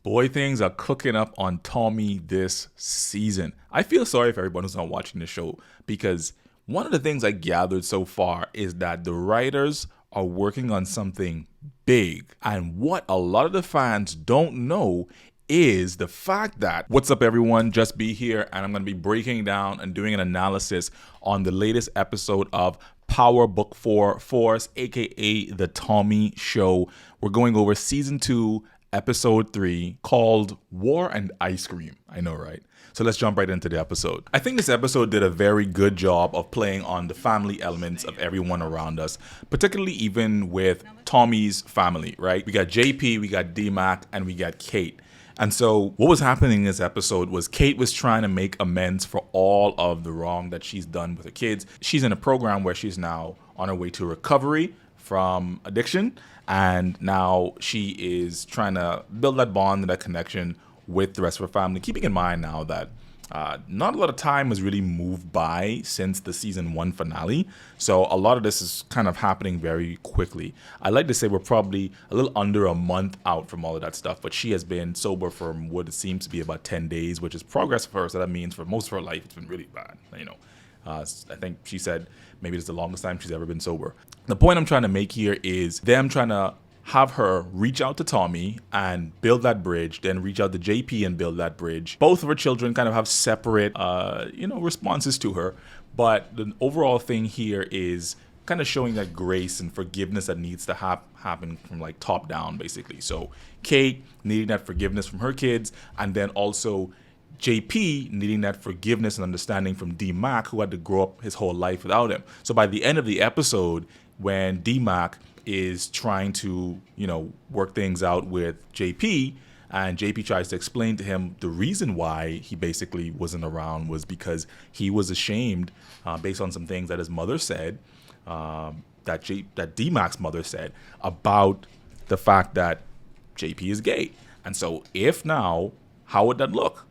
Boy, things are cooking up on Tommy this season. I feel sorry for everyone who's not watching the show because one of the things I gathered so far is that the writers are working on something big. And what a lot of the fans don't know is the fact that, what's up everyone, Just Be here, and I'm going to be breaking down and doing an analysis on the latest episode of Power Book 4 Force, aka The Tommy Show. We're going over season 2, episode 3, called War and Ice Cream. I know, right? So let's jump right into the episode. I think this episode did a very good job of playing on the family elements of everyone around us, particularly even with Tommy's family, right? We got JP, we got D-Mac, and we got Kate. And so what was happening in this episode was Kate was trying to make amends for all of the wrong that she's done with her kids. She's in a program where she's now on her way to recovery from addiction. And now she is trying to build that bond and that connection with the rest of her family, keeping in mind now that not a lot of time has really moved by since the season 1 finale. So a lot of this is kind of happening very quickly. I'd like to say we're probably a little under a month out from all of that stuff, but she has been sober for what it seems to be about 10 days, which is progress for her. So that means for most of her life, it's been really bad, you know. I think she said maybe it's the longest time she's ever been sober. The point I'm trying to make here is them trying to have her reach out to Tommy and build that bridge, then reach out to JP and build that bridge. Both of her children kind of have separate, responses to her. But the overall thing here is kind of showing that grace and forgiveness that needs to happen from like top down, basically. So Kate needing that forgiveness from her kids, and then also JP needing that forgiveness and understanding from D-Mac, who had to grow up his whole life without him. So by the end of the episode, when D-Mac is trying to, work things out with JP, and JP tries to explain to him the reason why he basically wasn't around was because he was ashamed based on some things that his mother said, that D-Mac's mother said about the fact that JP is gay. And so how would that look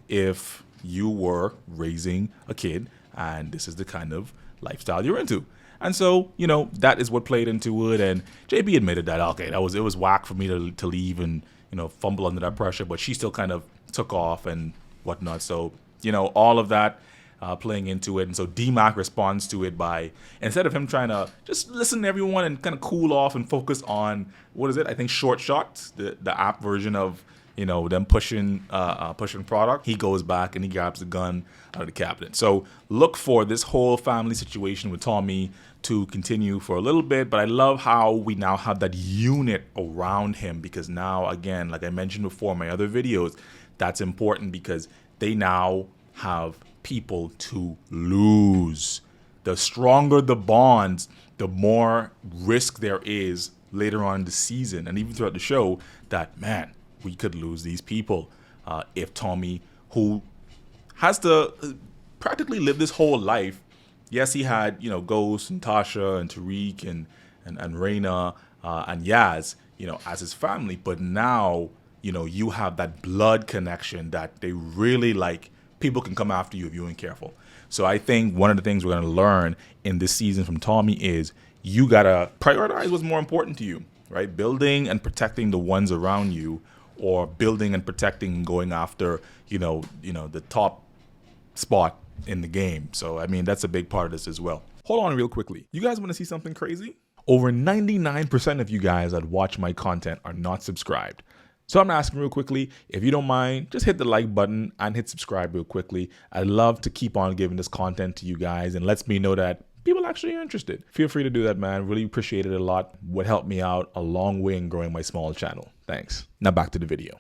if you were raising a kid and this is the kind of lifestyle you're into? And so, that is what played into it. And JB admitted that, okay, it was whack for me to leave and, fumble under that pressure. But she still kind of took off and whatnot. So, all of that playing into it. And so D-Mac responds to it by, instead of him trying to just listen to everyone and kind of cool off and focus on, what is it? I think Short Shots, the app version of, them pushing product, he goes back and he grabs the gun out of the cabinet. So look for this whole family situation with Tommy to continue for a little bit, but I love how we now have that unit around him, because now, again, like I mentioned before in my other videos, that's important because they now have people to lose. The stronger the bonds, the more risk there is later on in the season and even throughout the show that, man, we could lose these people if Tommy, who has to practically live this whole life. Yes, he had, Ghost and Tasha and Tariq and Raina and Yaz, as his family. But now, you have that blood connection that they really like. People can come after you if you ain't careful. So I think one of the things we're going to learn in this season from Tommy is you got to prioritize what's more important to you, right? Building and protecting the ones around you, or building and protecting and going after, the top spot in the game. So, I mean, that's a big part of this as well. Hold on real quickly. You guys want to see something crazy? Over 99% of you guys that watch my content are not subscribed. So I'm asking real quickly, if you don't mind, just hit the like button and hit subscribe real quickly. I'd love to keep on giving this content to you guys, and lets me know that people actually are interested. Feel free to do that, man. Really appreciate it a lot. Would help me out a long way in growing my small channel. Thanks. Now back to the video.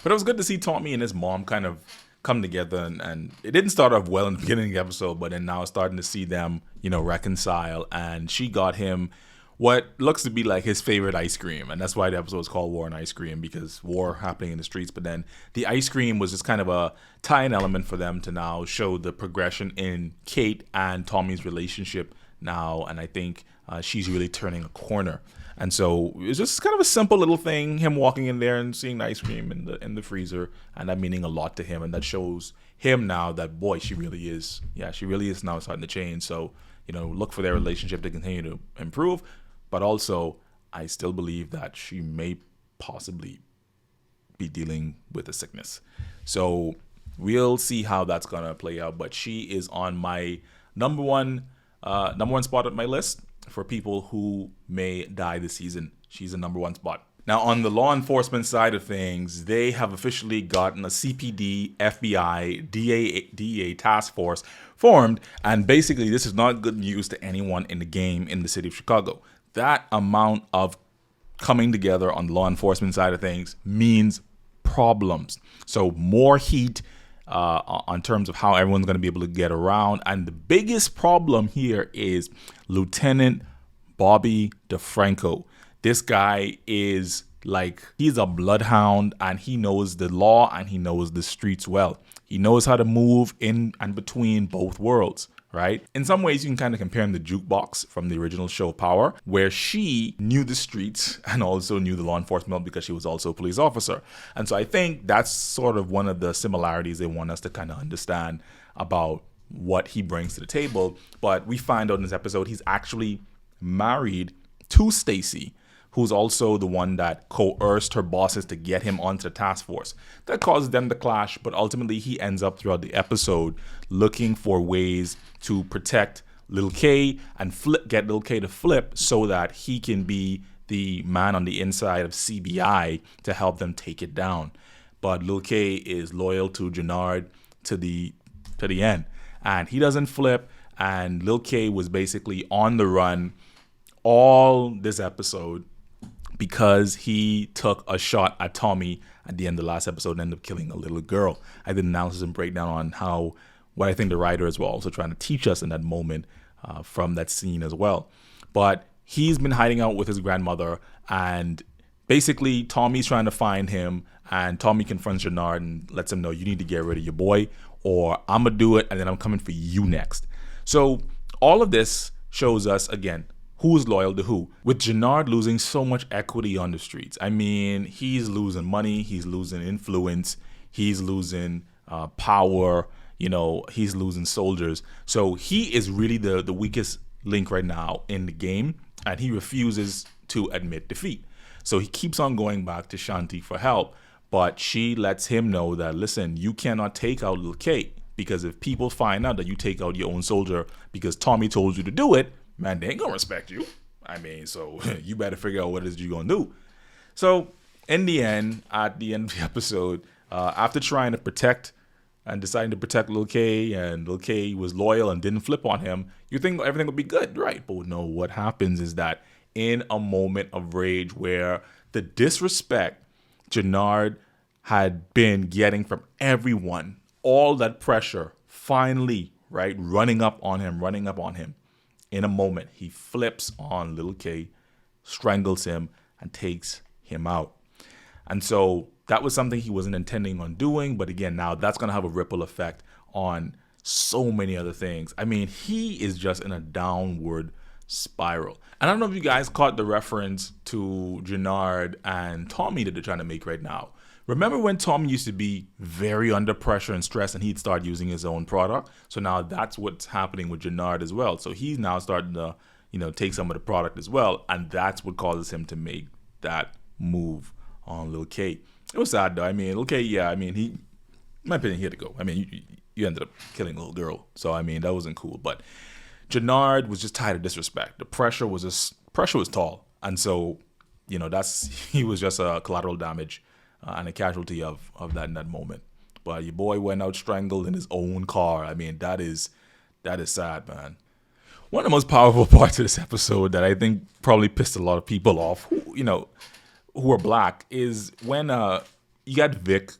But it was good to see Tommy and his mom kind of come together, and it didn't start off well in the beginning of the episode, but then now starting to see them, reconcile, and she got him what looks to be like his favorite ice cream. And that's why the episode is called War and Ice Cream, because war happening in the streets. But then the ice cream was just kind of a tie-in element for them to now show the progression in Kate and Tommy's relationship now. And I think she's really turning a corner. And so it's just kind of a simple little thing, him walking in there and seeing the ice cream in the freezer, and that meaning a lot to him. And that shows him now that, boy, she really is now starting to change. So, look for their relationship to continue to improve. But also, I still believe that she may possibly be dealing with a sickness. So we'll see how that's gonna play out. But she is on my number one spot at my list for people who may die this season. She's a number one spot. Now, on the law enforcement side of things, they have officially gotten a CPD, FBI, DEA task force formed. And basically, this is not good news to anyone in the game in the city of Chicago. That amount of coming together on the law enforcement side of things means problems. So more heat on terms of how everyone's going to be able to get around. And the biggest problem here is Lieutenant Bobby DeFranco. This guy is like, he's a bloodhound, and he knows the law and he knows the streets well. He knows how to move in and between both worlds, right? In some ways, you can kind of compare him to Jukebox from the original show Power, where she knew the streets and also knew the law enforcement because she was also a police officer. And so I think that's sort of one of the similarities they want us to kind of understand about what he brings to the table. But we find out in this episode, he's actually married to Stacy, who's also the one that coerced her bosses to get him onto the task force. That causes them to clash, but ultimately he ends up throughout the episode looking for ways to protect Lil K and get Lil K to flip so that he can be the man on the inside of CBI to help them take it down. But Lil K is loyal to Jannard to the end, and he doesn't flip, and Lil K was basically on the run all this episode because he took a shot at Tommy at the end of the last episode and ended up killing a little girl. I did an analysis and breakdown on what I think the writers were also trying to teach us in that moment from that scene as well. But he's been hiding out with his grandmother, and basically Tommy's trying to find him, and Tommy confronts Jannard and lets him know, you need to get rid of your boy or I'm going to do it, and then I'm coming for you next. So all of this shows us, again, who's loyal to who, with Jannard losing so much equity on the streets. I mean, he's losing money, he's losing influence, he's losing power, he's losing soldiers. So he is really the weakest link right now in the game, and he refuses to admit defeat. So he keeps on going back to Shanti for help, but she lets him know that, listen, you cannot take out Lil K, because if people find out that you take out your own soldier because Tommy told you to do it, man, they ain't gonna respect you. I mean, so you better figure out what it is you're gonna do. So in the end, at the end of the episode, after trying to protect and deciding to protect Lil K, and Lil K was loyal and didn't flip on him, you think everything would be good, right? But no, what happens is that in a moment of rage where the disrespect Jannard had been getting from everyone, all that pressure finally, right, running up on him, in a moment, he flips on Lil K, strangles him, and takes him out. And so that was something he wasn't intending on doing. But again, now that's going to have a ripple effect on so many other things. I mean, he is just in a downward spiral. And I don't know if you guys caught the reference to Jannard and Tommy that they're trying to make right now. Remember when Tommy used to be very under pressure and stress, and he'd start using his own product? So now that's what's happening with Jannard as well. So he's now starting to, take some of the product as well. And that's what causes him to make that move on Lil K. It was sad though. I mean, Lil K, in my opinion, he had to go. I mean, you ended up killing a little girl. So, I mean, that wasn't cool. But Jannard was just tired of disrespect. The pressure was tall. And so, he was just a collateral damage and a casualty of that in that moment. But your boy went out strangled in his own car. I mean, that is sad, man. One of the most powerful parts of this episode that I think probably pissed a lot of people off, who are black, is when you got Vic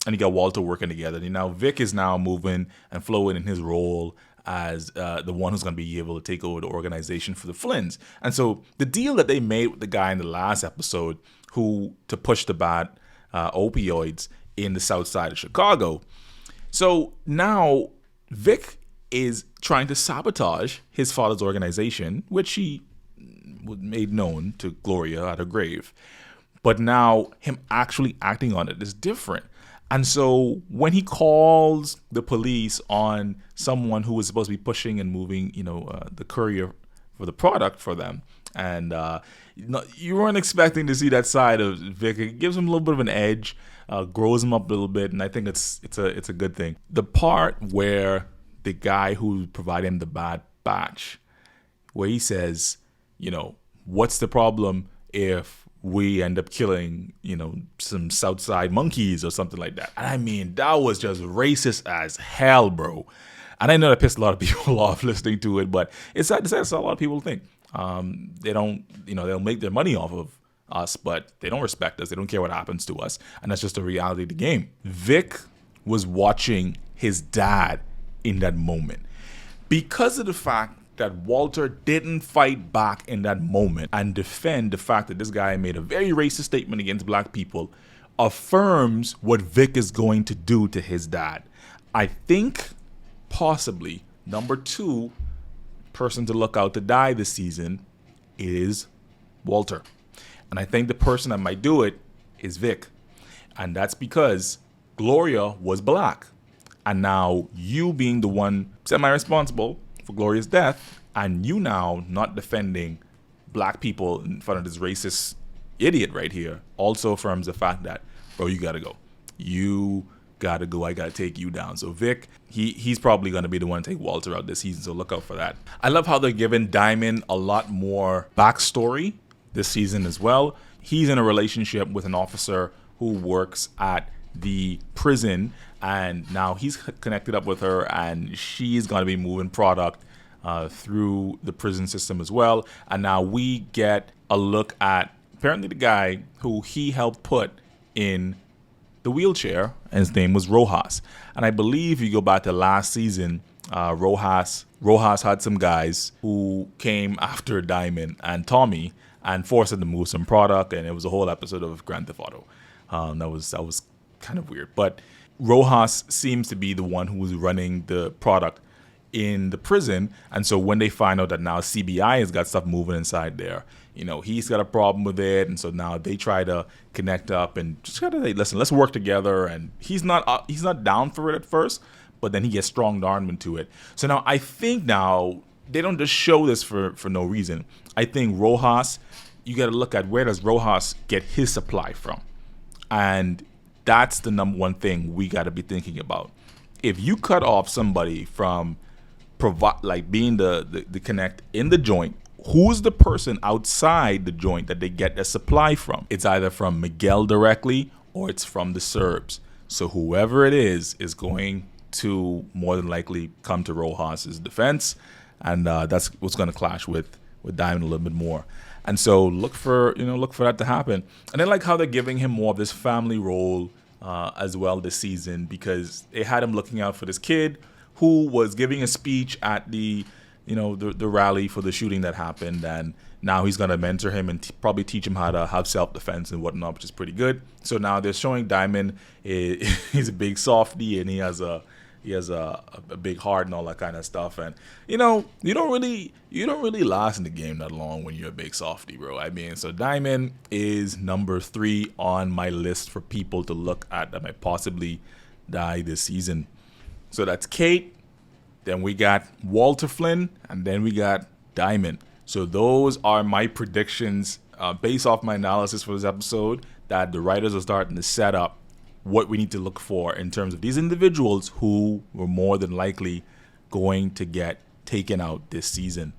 and you got Walter working together. Vic is now moving and flowing in his role as the one who's going to be able to take over the organization for the Flynns. And so the deal that they made with the guy in the last episode to push the bad opioids in the south side of Chicago. So now Vic is trying to sabotage his father's organization, which he made known to Gloria at her grave. But now him actually acting on it is different. And so when he calls the police on someone who was supposed to be pushing and moving, the courier for the product for them, and you weren't expecting to see that side of Vic. It gives him a little bit of an edge. grows him up a little bit, and I think it's a good thing. The part where the guy who provided him the bad batch, where he says, what's the problem if we end up killing, some Southside monkeys or something like that. And I mean, that was just racist as hell, bro. And I know that pissed a lot of people off listening to it, but it's that's a lot of people think. They don't, they'll make their money off of us, but they don't respect us. They don't care what happens to us. And that's just the reality of the game. Vic was watching his dad in that moment. Because of the fact that Walter didn't fight back in that moment and defend the fact that this guy made a very racist statement against black people, affirms what Vic is going to do to his dad. I think possibly number 2 person to look out to die this season is Walter. And I think the person that might do it is Vic. And that's because Gloria was black. And now you being the one semi-responsible for Gloria's death, and you now not defending black people in front of this racist idiot right here, also affirms the fact that, bro, you gotta go. You gotta go. I gotta take you down. So Vic, he's probably gonna be the one to take Walter out this season, so look out for that. I love how they're giving Diamond a lot more backstory this season as well. He's in a relationship with an officer who works at the prison, and now he's connected up with her, and she's going to be moving product through the prison system as well. And now we get a look at apparently the guy who he helped put in the wheelchair, and his name was Rojas. And I believe if you go back to last season, Rojas had some guys who came after Diamond and Tommy and forced him to move some product, and it was a whole episode of Grand Theft Auto. That was kind of weird, but Rojas seems to be the one who was running the product in the prison, and so when they find out that now CBI has got stuff moving inside there, he's got a problem with it, and so now they try to connect up and just gotta say, listen, let's work together. And he's not down for it at first, but then he gets strong-armed into it. So now I think now they don't just show this for no reason. I think Rojas, you got to look at where does Rojas get his supply from, and that's the number one thing we got to be thinking about. If you cut off somebody from being the connect in the joint, who's the person outside the joint that they get their supply from? It's either from Miguel directly or it's from the Serbs. So whoever it is going to more than likely come to Rojas's defense, and that's what's going to clash with Diamond a little bit more. And so look for that to happen. And I like how they're giving him more of this family role as well this season, because they had him looking out for this kid who was giving a speech at the rally for the shooting that happened, and now he's gonna mentor him and probably teach him how to have self-defense and whatnot, which is pretty good. So now they're showing Diamond he's a big softy, and he has a big heart and all that kind of stuff. And you don't really last in the game that long when you're a big softy, bro. I mean, so Diamond is number 3 on my list for people to look at that might possibly die this season. So that's Kate, then we got Walter Flynn, and then we got Diamond. So those are my predictions based off my analysis for this episode, that the writers are starting to set up what we need to look for in terms of these individuals who were more than likely going to get taken out this season.